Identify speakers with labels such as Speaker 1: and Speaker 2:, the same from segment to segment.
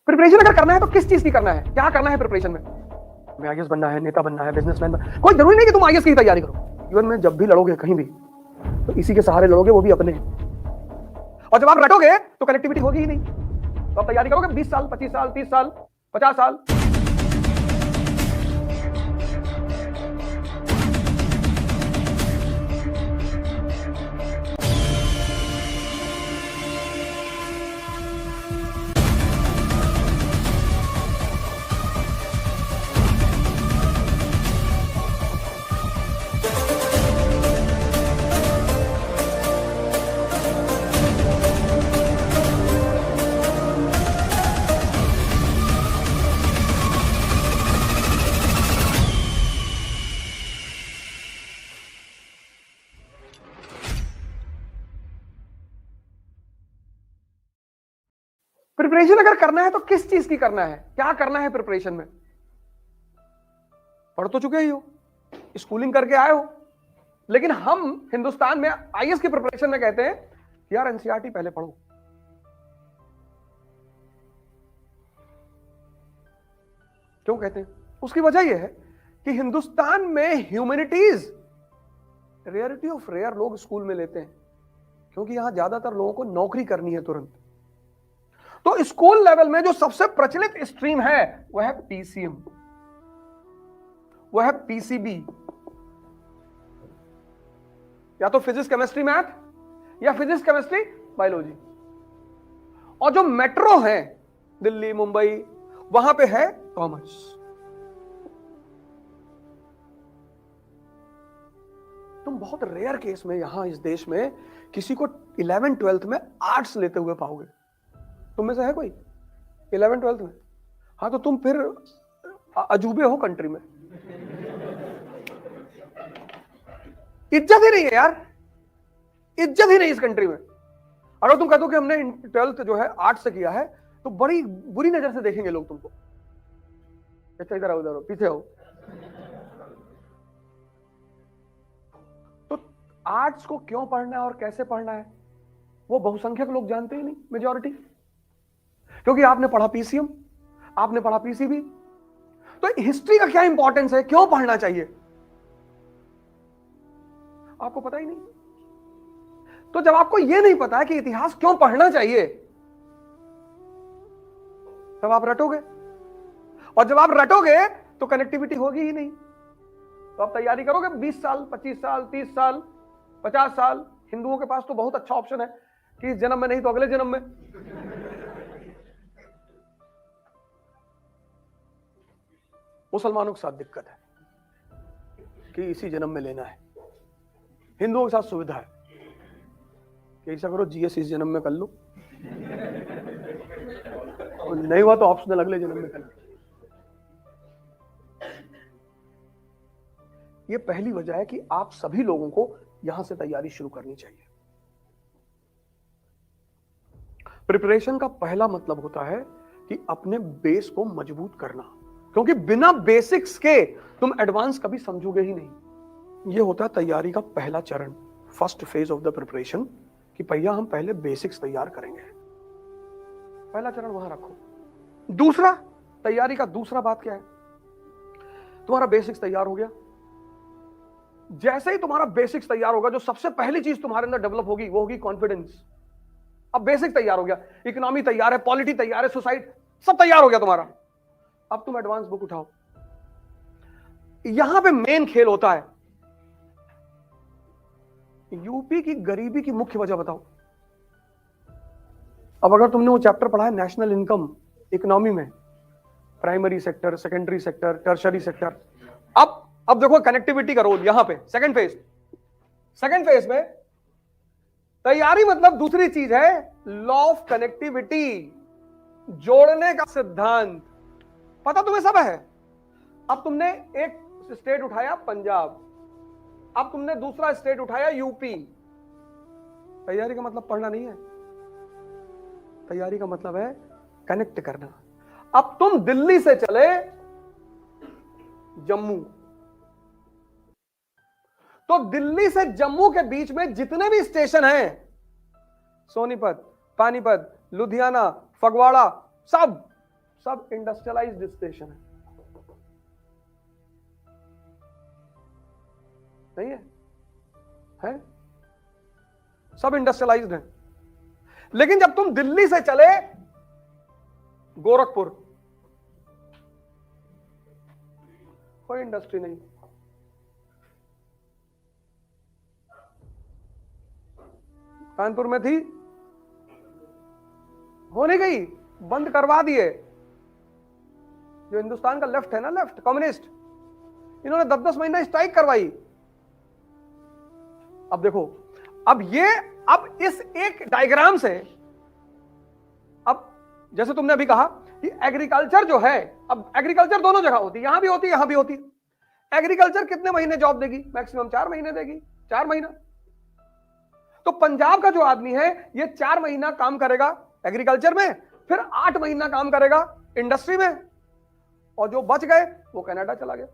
Speaker 1: Preparation अगर करना है तो किस चीज की करना है, क्या करना है प्रिपरेशन में? हमें आईएएस बनना है, नेता बनना है, बिजनेसमैन बनना, कोई जरूरी नहीं कि तुम आईएएस की तैयारी करो। जीवन में जब भी लड़ोगे कहीं भी तो इसी के सहारे लड़ोगे, वो भी अपने। और जब आप रटोगे तो कनेक्टिविटी होगी ही नहीं। तो आप तैयारी करोगे 20 साल, 25 साल, 30 साल, 50 साल। प्रिपरेशन अगर करना है तो किस चीज की करना है, क्या करना है प्रिपरेशन में? पढ़ तो चुके ही हो, स्कूलिंग करके आए हो, लेकिन हम हिंदुस्तान में आईएएस की प्रिपरेशन में कहते हैं यार एनसीईआरटी पहले पढ़ो। क्यों कहते हैं? उसकी वजह यह है कि हिंदुस्तान में ह्यूमैनिटीज रेयरिटी ऑफ रेयर लोग स्कूल में लेते हैं, क्योंकि यहां ज्यादातर लोगों को नौकरी करनी है तुरंत। तो स्कूल लेवल में जो सबसे प्रचलित स्ट्रीम है वह है पीसीएम, वह है पीसीबी, या तो फिजिक्स केमिस्ट्री मैथ या फिजिक्स केमिस्ट्री बायोलॉजी। और जो मेट्रो है दिल्ली मुंबई, वहां पे है कॉमर्स। तुम बहुत रेयर केस में यहां इस देश में किसी को 11th 12th में आर्ट्स लेते हुए पाओगे। तुम में से है कोई 11th 12th में? हाँ, तो तुम फिर अजूबे हो कंट्री में। इज्जत ही नहीं है यार, इज्जत ही नहीं इस कंट्री में। अगर तुम कहते हो कि हमने 12th जो है आर्ट्स से किया है तो बड़ी बुरी नजर से देखेंगे लोग तुमको। अच्छा इधर आओ, इधर आओ, पीछे आओ। तो आर्ट्स को क्यों पढ़ना है और कैसे पढ़ना है वो बहुसंख्यक लोग जानते ही नहीं, मेजॉरिटी। क्योंकि आपने पढ़ा पीसीएम, आपने पढ़ा पीसीबी। तो हिस्ट्री का क्या इंपॉर्टेंस है, क्यों पढ़ना चाहिए, आपको पता ही नहीं। तो जब आपको यह नहीं पता है कि इतिहास क्यों पढ़ना चाहिए, तब आप रटोगे, और जब आप रटोगे तो कनेक्टिविटी होगी ही नहीं। तो आप तैयारी करोगे 20 साल, 25 साल, 30 साल, 50 साल। हिंदुओं के पास तो बहुत अच्छा ऑप्शन है कि इस जन्म में नहीं तो अगले जन्म में। मुसलमानों के साथ दिक्कत है कि इसी जन्म में लेना है। हिंदुओं के साथ सुविधा है कि ऐसा करो जीएस इस जन्म में कर लो, और नहीं हुआ तो ऑप्शनल अगले जन्म में कर लो। ये पहली वजह है कि आप सभी लोगों को यहां से तैयारी शुरू करनी चाहिए। प्रिपरेशन का पहला मतलब होता है कि अपने बेस को मजबूत करना, क्योंकि बिना बेसिक्स के तुम एडवांस कभी समझोगे ही नहीं। यह होता है तैयारी का पहला चरण, first phase of the preparation, कि भैया हम पहले बेसिक्स तैयार करेंगे। पहला चरण वहां रखो। दूसरा, तैयारी का दूसरा बात क्या है? तुम्हारा बेसिक्स तैयार हो गया। जैसे ही तुम्हारा बेसिक्स तैयार होगा, जो सबसे पहली चीज तुम्हारे अंदर डेवलप होगी वो होगी कॉन्फिडेंस। अब बेसिक तैयार हो गया, इकोनॉमी तैयार है, पॉलिटी तैयार है, सोसाइटी सब तैयार हो गया तुम्हारा। अब तुम एडवांस बुक उठाओ। यहां पे मेन खेल होता है। यूपी की गरीबी की मुख्य वजह बताओ। अब अगर तुमने वो चैप्टर पढ़ा है नेशनल इनकम इकोनॉमी में, primary sector, secondary sector, tertiary sector, अब देखो कनेक्टिविटी का रोल यहां पे। सेकंड फेज में तैयारी मतलब दूसरी चीज है लॉ ऑफ कनेक्टिविटी, जोड़ने का सिद्धांत। पता तुम्हें सब है। अब तुमने एक स्टेट उठाया पंजाब, अब तुमने दूसरा स्टेट उठाया यूपी। तैयारी का मतलब पढ़ना नहीं है, तैयारी का मतलब है कनेक्ट करना। अब तुम दिल्ली से चले जम्मू, तो दिल्ली से जम्मू के बीच में जितने भी स्टेशन हैं, सोनीपत, पानीपत, लुधियाना, फगवाड़ा, सब सब इंडस्ट्रियलाइज्ड स्टेशन नहीं है? सब इंडस्ट्रियलाइज्ड है। लेकिन जब तुम दिल्ली से चले गोरखपुर, कोई इंडस्ट्री नहीं। कानपुर में थी, हो नहीं गई, बंद करवा दिए। जो हिंदुस्तान का लेफ्ट है ना, लेफ्ट कम्युनिस्ट, इन्होंने 10-10 महीना स्ट्राइक करवाई। अब देखो, अब इस एक डायग्राम से, अब जैसे तुमने अभी कहा कि एग्रीकल्चर जो है, अब एग्रीकल्चर दोनों जगह होती है, यहां भी होती है, यहां भी होती है। एग्रीकल्चर कितने महीने जॉब देगी? मैक्सिमम 4 महीने देगी, 4 महीना। तो पंजाब का जो आदमी है, ये 4 महीना काम करेगा एग्रीकल्चर में, फिर 8 महीना काम करेगा इंडस्ट्री में, और जो बच गए वो कनाडा चला गया।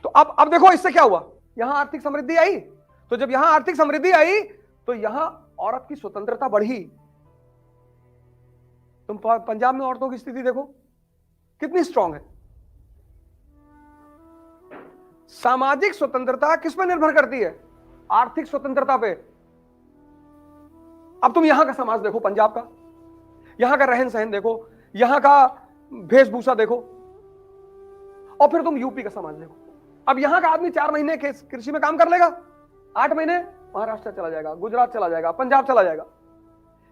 Speaker 1: तो अब देखो इससे क्या हुआ, यहां आर्थिक समृद्धि आई। तो जब यहां आर्थिक समृद्धि आई तो यहां औरत की स्वतंत्रता बढ़ी। तुम पंजाब में औरतों की स्थिति देखो कितनी स्ट्रांग है। सामाजिक स्वतंत्रता किस पर निर्भर करती है? आर्थिक स्वतंत्रता पे। अब तुम यहां का समाज देखो, पंजाब का, यहां का रहन सहन देखो, यहां का वेशभूषा देखो, और फिर तुम यूपी का समाज देखो। अब यहां का आदमी 4 महीने के कृषि में काम कर लेगा, 8 महीने महाराष्ट्र चला जाएगा, गुजरात चला जाएगा, पंजाब चला जाएगा।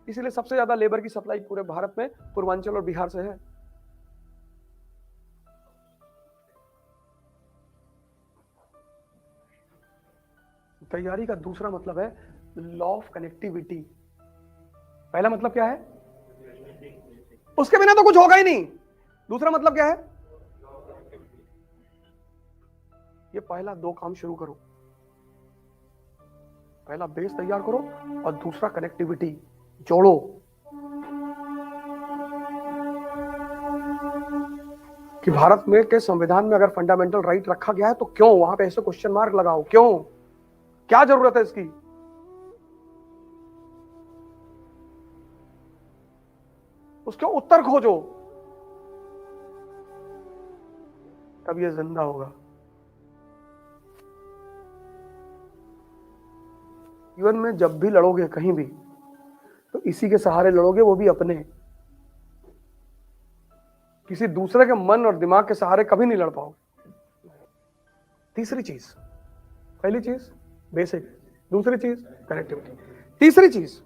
Speaker 1: इसीलिए सबसे ज्यादा लेबर की सप्लाई पूरे भारत में पूर्वांचल और बिहार से है। तैयारी का दूसरा मतलब है लॉ ऑफ कनेक्टिविटी। पहला मतलब क्या है? उसके बिना तो कुछ होगा ही नहीं। दूसरा मतलब क्या है? ये पहला 2 काम शुरू करो। पहला बेस तैयार करो और दूसरा कनेक्टिविटी जोड़ो। कि भारत में के संविधान में अगर फंडामेंटल राइट रखा गया है तो क्यों वहां पे ऐसे क्वेश्चन मार्क लगाओ, क्यों, क्या जरूरत है इसकी? उसके उत्तर खोजो, तब ये जिंदा होगा। जीवन में जब भी लड़ोगे कहीं भी, तो इसी के सहारे लड़ोगे, वो भी अपने। किसी दूसरे के मन और दिमाग के सहारे कभी नहीं लड़ पाओगे। तीसरी चीज, पहली चीज बेसिक, दूसरी चीज कनेक्टिविटी, तीसरी चीज,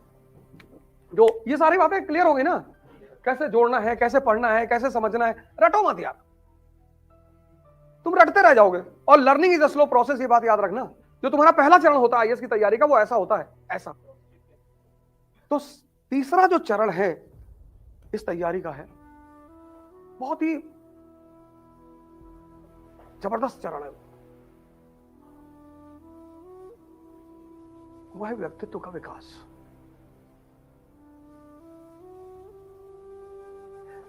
Speaker 1: जो ये सारी बातें क्लियर हो गई ना, कैसे जोड़ना है, कैसे पढ़ना है, कैसे समझना है। रटो मत यार, तुम रटते रह जाओगे। और learning is a slow process, ये बात याद रखना। जो तुम्हारा पहला चरण होता है आईएएस की तैयारी का, वो ऐसा होता है, ऐसा। तो तीसरा जो चरण है इस तैयारी का है, बहुत ही जबरदस्त चरण है। वो है व्यक्तित्व का विकास।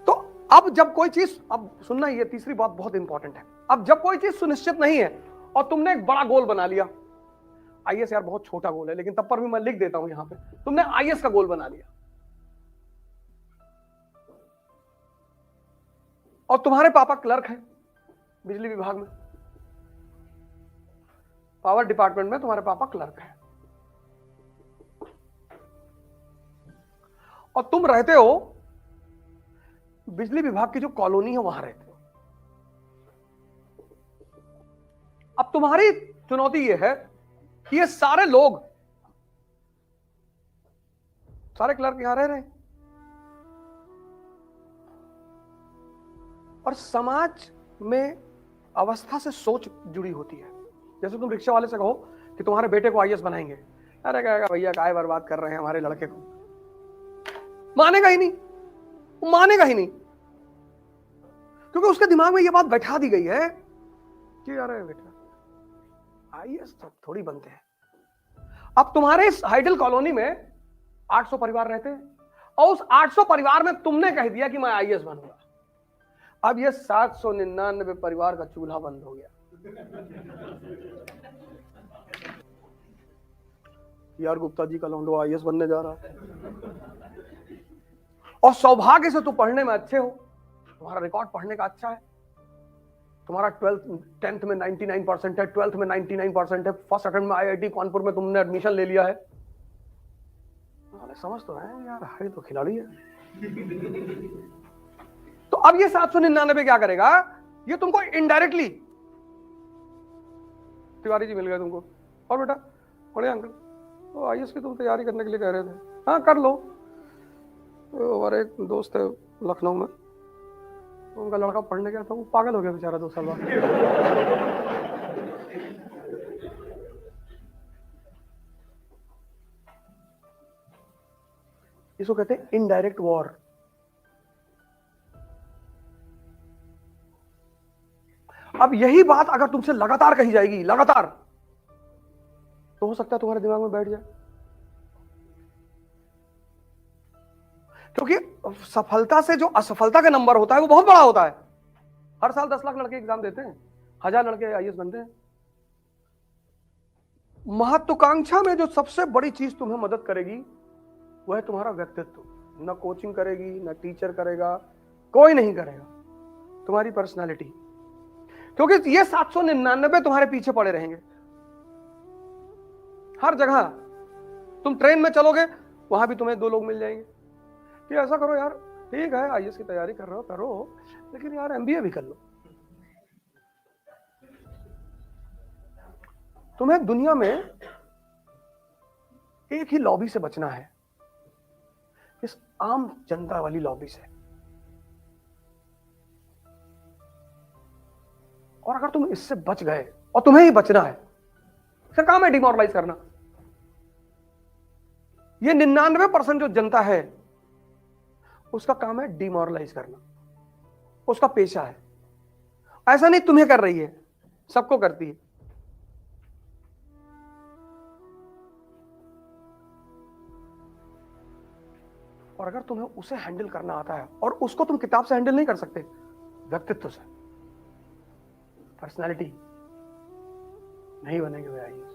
Speaker 1: तो अब जब कोई चीज, अब सुनना, ये तीसरी बात बहुत इंपॉर्टेंट है। अब जब कोई चीज सुनिश्चित नहीं है और तुमने एक बड़ा गोल बना लिया, आईएएस यार बहुत छोटा गोल है, लेकिन तब पर भी मैं लिख देता हूं यहां पे, तुमने आईएएस का गोल बना लिया और तुम्हारे पापा क्लर्क हैं बिजली विभाग में, पावर डिपार्टमेंट में तुम्हारे पापा क्लर्क हैं, और तुम रहते हो बिजली विभाग की जो कॉलोनी है वहां रहते हो। अब तुम्हारी चुनौती यह है कि ये सारे लोग, सारे क्लर्क यहां रह रहे हैं, और समाज में अवस्था से सोच जुड़ी होती है। जैसे तुम रिक्शा वाले से कहो कि तुम्हारे बेटे को आईएएस बनाएंगे, अरे कहेगा भैया काय बर्बाद कर रहे हैं हमारे लड़के को, मानेगा ही नहीं, वो मानेगा ही नहीं, क्योंकि उसके दिमाग में ये बात बैठा दी गई है कि अरे बेटा आईएएस तो थोड़ी बनते हैं। अब तुम्हारे इस हाइडल कॉलोनी में 800 परिवार रहते हैं, और उस 800 परिवार में तुमने कह दिया कि मैं आईएएस बनूंगा। अब ये 799 परिवार का चूल्हा बंद हो गया। यार गुप्ता जी का लौंडो आईएएस बनने जा रहा है, और सौभाग्य से तुम पढ़ने में अच्छे हो, तुम्हारा रिकॉर्ड पढ़ने का अच्छा है, तुम्हारा 10th में 99% है, 12th में 99% है, फर्स्ट अटेम्प्ट में आईआईटी कानपुर में तुमने एडमिशन ले लिया है। अरे समझ तो है यार, है तो खिलाड़ी है। तो अब ये 799 क्या करेगा, ये तुमको इनडायरेक्टली, तिवारी जी मिल गए तुमको, और बेटा बड़े अंकल तो आईएएस की तुम तैयारी करने के लिए कह रहे थे, हाँ कर लो। तो हमारे एक दोस्त है लखनऊ में, उनका लड़का पढ़ने गया था, वो पागल हो गया बेचारा 2 साल बाद। इसको कहते हैं इनडायरेक्ट वॉर। अब यही बात अगर तुमसे लगातार कही जाएगी, लगातार, तो हो सकता है तुम्हारे दिमाग में बैठ जाए, क्योंकि सफलता से जो असफलता का नंबर होता है वो बहुत बड़ा होता है। हर साल 10 लाख लड़के एग्जाम देते हैं, 1000 लड़के आईएएस बनते हैं। महत्वाकांक्षा में जो सबसे बड़ी चीज तुम्हें मदद करेगी वह है तुम्हारा व्यक्तित्व। न कोचिंग करेगी, न टीचर करेगा, कोई नहीं करेगा, तुम्हारी पर्सनालिटी। क्योंकि ये 799 तुम्हारे पीछे पड़े रहेंगे हर जगह। तुम ट्रेन में चलोगे, वहां भी तुम्हें 2 लोग मिल जाएंगे कि ऐसा करो यार, ठीक है आईएएस की तैयारी कर रहे हो करो, लेकिन यार एमबीए भी कर लो। तुम्हें दुनिया में एक ही लॉबी से बचना है, इस आम जनता वाली लॉबी से। और अगर तुम इससे बच गए, और तुम्हें ही बचना है, इसका काम है डिमोरलाइज करना। ये 99% जो जनता है उसका काम है डिमोरलाइज करना, उसका पेशा है। ऐसा नहीं तुम्हें कर रही है, सबको करती है। और अगर तुम्हें उसे हैंडल करना आता है, और उसको तुम किताब से हैंडल नहीं कर सकते, व्यक्तित्व से, पर्सनालिटी, नहीं बनेंगे वे आईएएस।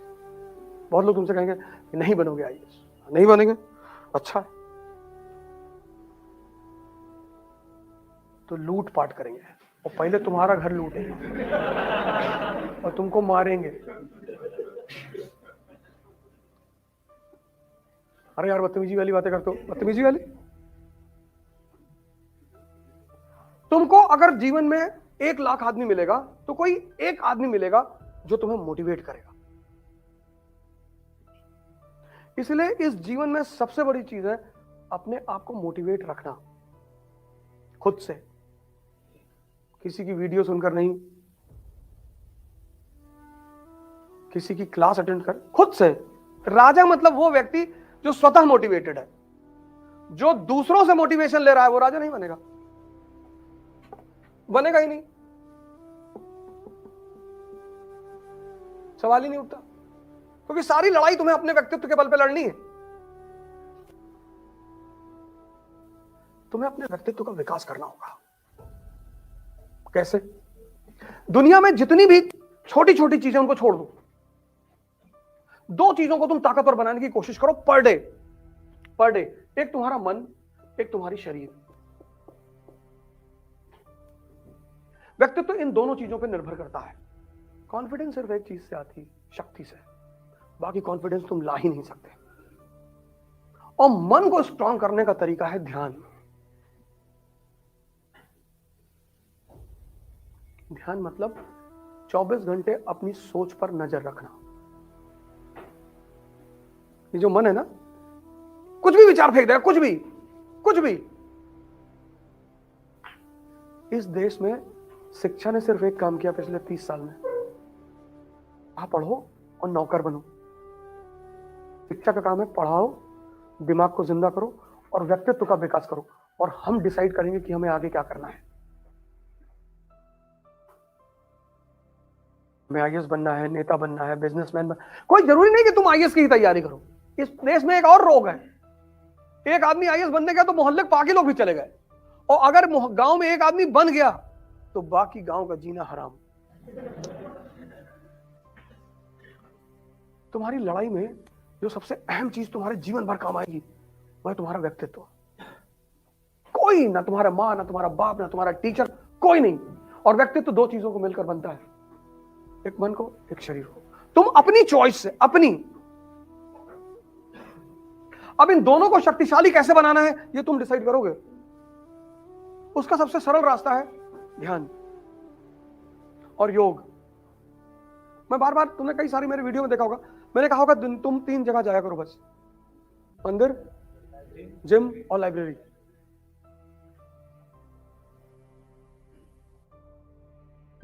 Speaker 1: बहुत लोग तुमसे कहेंगे कि नहीं बनोगे आईएएस, नहीं बनेंगे, अच्छा है, तो लूट पाट करेंगे, और पहले तुम्हारा घर लूटेंगे और तुमको मारेंगे। अरे यार बदतमीजी वाली बातें करते हो, बदतमीजी वाली। तुमको अगर जीवन में 1 लाख आदमी मिलेगा, तो कोई एक आदमी मिलेगा जो तुम्हें मोटिवेट करेगा। इसलिए इस जीवन में सबसे बड़ी चीज है अपने आप को मोटिवेट रखना, खुद से, किसी की वीडियो सुनकर नहीं, किसी की क्लास अटेंड कर, खुद से। राजा मतलब वो व्यक्ति जो स्वतः मोटिवेटेड है। जो दूसरों से मोटिवेशन ले रहा है वो राजा नहीं बनेगा, बनेगा ही नहीं, सवाल ही नहीं उठता। क्योंकि सारी लड़ाई तुम्हें अपने व्यक्तित्व के बल पे लड़नी है। तुम्हें अपने व्यक्तित्व का विकास करना होगा। कैसे? दुनिया में जितनी भी छोटी छोटी चीजें उनको छोड़ दो, 2 चीजों को तुम ताकतवर बनाने की कोशिश करो पर डे। एक तुम्हारा मन, एक तुम्हारी शरीर। व्यक्तित्व इन दोनों चीजों पर निर्भर करता है। कॉन्फिडेंस सिर्फ एक चीज से आती, शक्ति से। बाकी कॉन्फिडेंस तुम ला ही नहीं सकते। और मन को स्ट्रांग करने का तरीका है ध्यान। ध्यान मतलब 24 घंटे अपनी सोच पर नजर रखना। ये जो मन है ना, कुछ भी विचार फेंक देगा, कुछ भी। इस देश में शिक्षा ने सिर्फ एक काम किया पिछले 30 साल में, आप पढ़ो और नौकर बनो। शिक्षा का काम है पढ़ाओ, दिमाग को जिंदा करो और व्यक्तित्व का विकास करो, और हम डिसाइड करेंगे कि हमें आगे क्या करना है। हमें आईएएस बनना है, नेता बनना है, बिजनेसमैन बनना। कोई जरूरी नहीं कि तुम आईएएस की ही तैयारी करो। इस देश में एक और रोग है, एक आदमी आईएएस बनने गया तो मोहल्ले के बाकी लोग भी चले गए, और अगर गांव में एक आदमी बन गया तो बाकी गांव का जीना हराम। तुम्हारी लड़ाई में जो सबसे अहम चीज तुम्हारे जीवन भर काम आएगी वह तुम्हारा व्यक्तित्व। कोई ना तुम्हारा माँ, ना तुम्हारा बाप, ना तुम्हारा टीचर, कोई नहीं। और व्यक्तित्व दो चीजों को मिलकर बनता है, एक मन को, एक शरीर को। तुम अपनी चॉइस से, अपनी, अब इन दोनों को शक्तिशाली कैसे बनाना है ये तुम डिसाइड करोगे। उसका सबसे सरल रास्ता है ध्यान और योग। मैं बार बार, तुमने कई सारी मेरे वीडियो में देखा होगा, मैंने कहा होगा तुम 3 जगह जाया करो बस, मंदिर, जिम और लाइब्रेरी।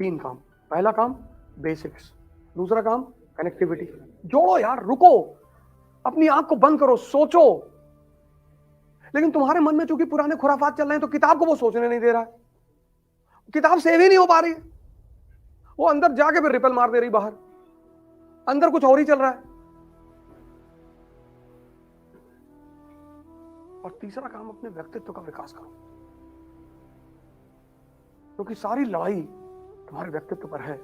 Speaker 1: तीन काम। पहला काम बेसिक्स, दूसरा काम कनेक्टिविटी। जोड़ो यार, रुको, अपनी आंख को बंद करो, सोचो। लेकिन तुम्हारे मन में चूंकि पुराने खुराफात चल रहे हैं तो किताब को वो सोचने नहीं दे रहा है, किताब सेव ही नहीं हो पा रही है, वो अंदर जाके फिर रिपल मार दे रही बाहर, अंदर कुछ और ही चल रहा है। और तीसरा काम, अपने व्यक्तित्व का विकास करो, क्योंकि सारी लड़ाई तुम्हारे व्यक्तित्व पर है।